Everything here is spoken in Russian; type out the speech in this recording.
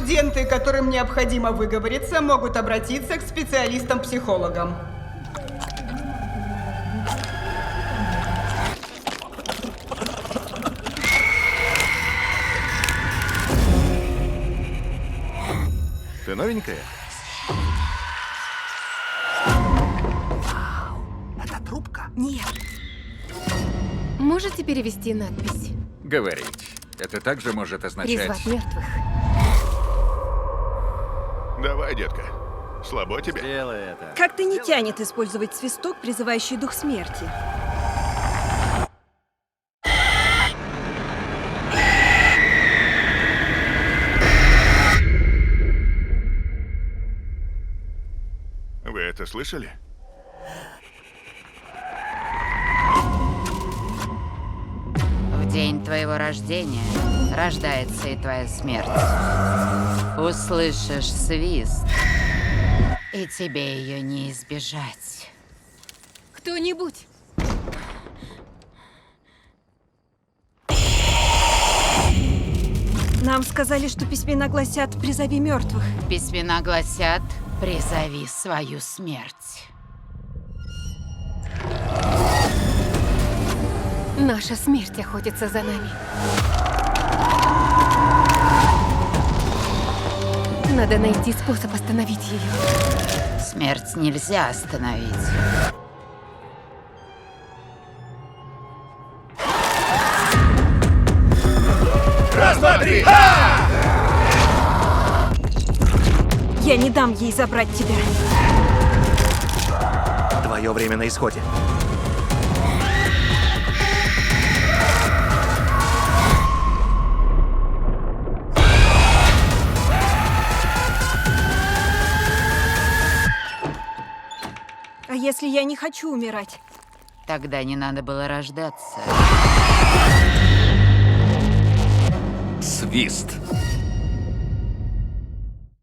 Студенты, которым необходимо выговориться, могут обратиться к специалистам-психологам. Ты новенькая? Это трубка? Нет. Можете перевести надпись? Говорить. Это также может означать... Призвать мертвых. Давай, детка. Слабо тебе? Делай это. Как-то не тянет использовать свисток, призывающий дух смерти. Вы это слышали? В день твоего рождения рождается и твоя смерть. Услышишь свист, и тебе ее не избежать. Кто-нибудь! Нам сказали, что письмена гласят «призови мертвых». Письмена гласят: призови свою смерть. Наша смерть охотится за нами. Надо найти способ остановить ее. Смерть нельзя остановить. Раз, два, три! Я не дам ей забрать тебя. Твое время на исходе. А если я не хочу умирать? Тогда не надо было рождаться. Свист.